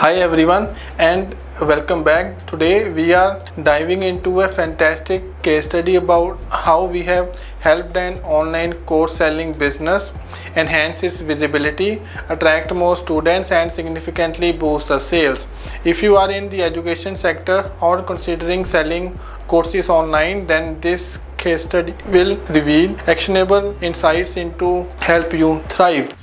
Hi everyone and welcome back. Today we are diving into a fantastic case study about how we have helped an online course selling business enhance its visibility, attract more students and significantly boost the sales. If you are in the education sector or considering selling courses online, then this case study will reveal actionable insights into help you thrive.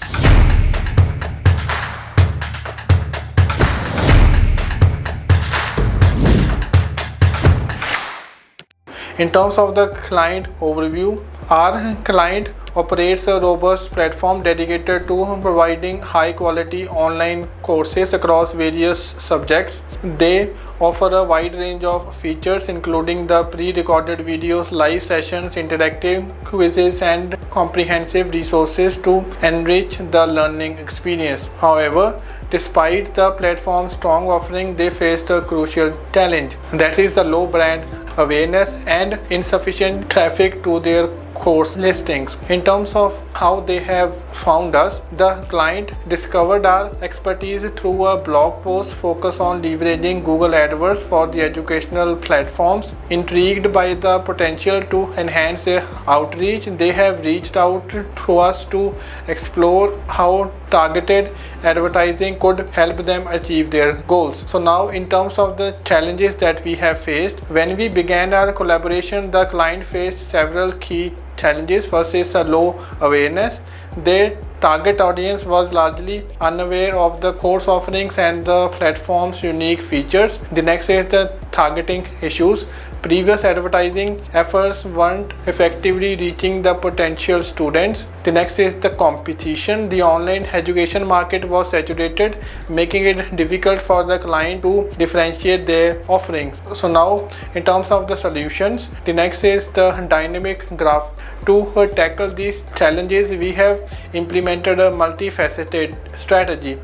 In terms of the client overview, our client operates a robust platform dedicated to providing high quality online courses across various subjects. They offer a wide range of features including the pre-recorded videos, live sessions, interactive quizzes and comprehensive resources to enrich the learning experience. However, despite the platform's strong offering, they faced a crucial challenge, that is the low brand awareness and insufficient traffic to their course listings. In terms of how they have found us, the client discovered our expertise through a blog post focused on leveraging Google AdWords for the educational platforms. Intrigued by the potential to enhance their outreach, they have reached out to us to explore how targeted advertising could help them achieve their goals. So now in terms of the challenges that we have faced, when we began our collaboration, the client faced several key challenges. First is a low awareness. Their target audience was largely unaware of the course offerings and the platform's unique features. The next is the targeting issues. Previous advertising efforts weren't effectively reaching the potential students. The next is the competition. The online education market was saturated, making it difficult for the client to differentiate their offerings. So now in terms of the solutions, the next is the dynamic graph. To tackle these challenges, we have implemented a multifaceted strategy.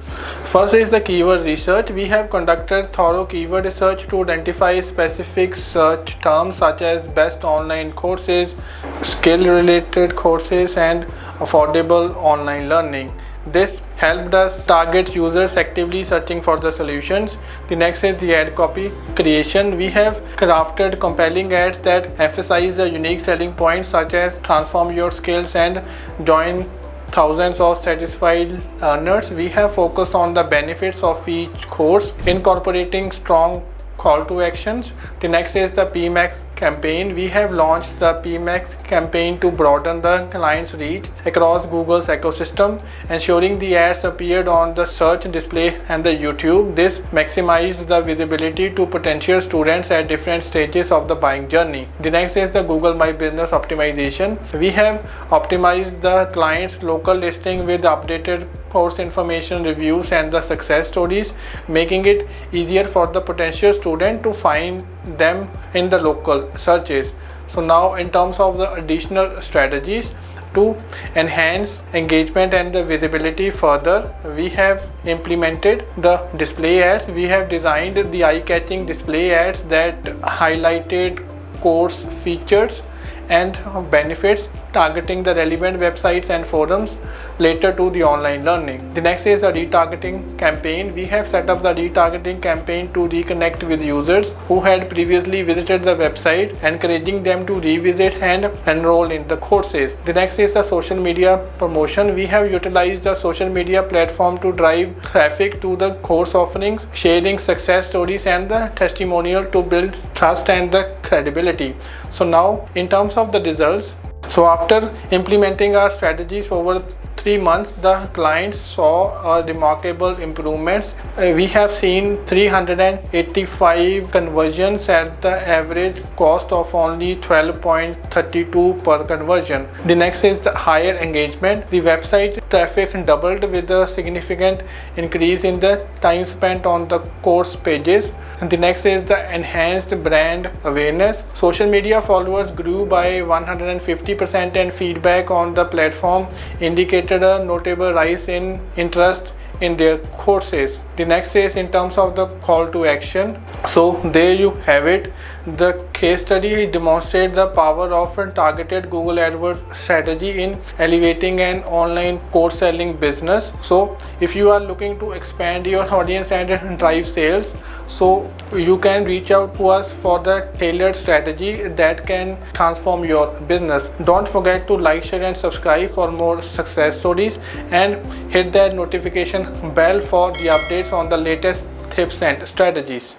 First is the keyword research. We have conducted thorough keyword research to identify specific search terms such as best online courses, skill related courses and affordable online learning. This helped us target users actively searching for the solutions. The next is the ad copy creation. We have crafted compelling ads that emphasize the unique selling points such as transform your skills and join thousands of satisfied learners. We have focused on the benefits of each course, incorporating strong call to actions. The next is the PMAX campaign. We have launched the PMAX campaign to broaden the client's reach across Google's ecosystem, ensuring the ads appeared on the search display and the YouTube. This maximized the visibility to potential students at different stages of the buying journey. The next is the Google My Business optimization. We have optimized the client's local listing with updated course information, reviews and the success stories, making it easier for the potential student to find them in the local searches. So now in terms of the additional strategies to enhance engagement and the visibility further, we have implemented the display ads. We have designed the eye-catching display ads that highlighted course features and benefits, targeting the relevant websites and forums later to the online learning. The next is a retargeting campaign. We have set up the retargeting campaign to reconnect with users who had previously visited the website, encouraging them to revisit and enroll in the courses. The next is the social media promotion. We have utilized the social media platform to drive traffic to the course offerings, sharing success stories and the testimonial to build trust and the credibility. So now in terms of the results, so after implementing our strategies over 3 months, the clients saw a remarkable improvements. We have seen 385 conversions at the average cost of only 12.32 per conversion. The next is the higher engagement. The website traffic doubled with a significant increase in the time spent on the course pages. And the next is the enhanced brand awareness. Social media followers grew by 150% and feedback on the platform indicated a notable rise in interest in their courses. The next is in terms of the call to action. So there you have it. The case study demonstrates the power of a targeted Google AdWords strategy in elevating an online course selling business. So if you are looking to expand your audience and drive sales, so you can reach out to us for the tailored strategy that can transform your business. Don't forget to like, share and subscribe for more success stories, and hit that notification bell for the updates on the latest tips and strategies.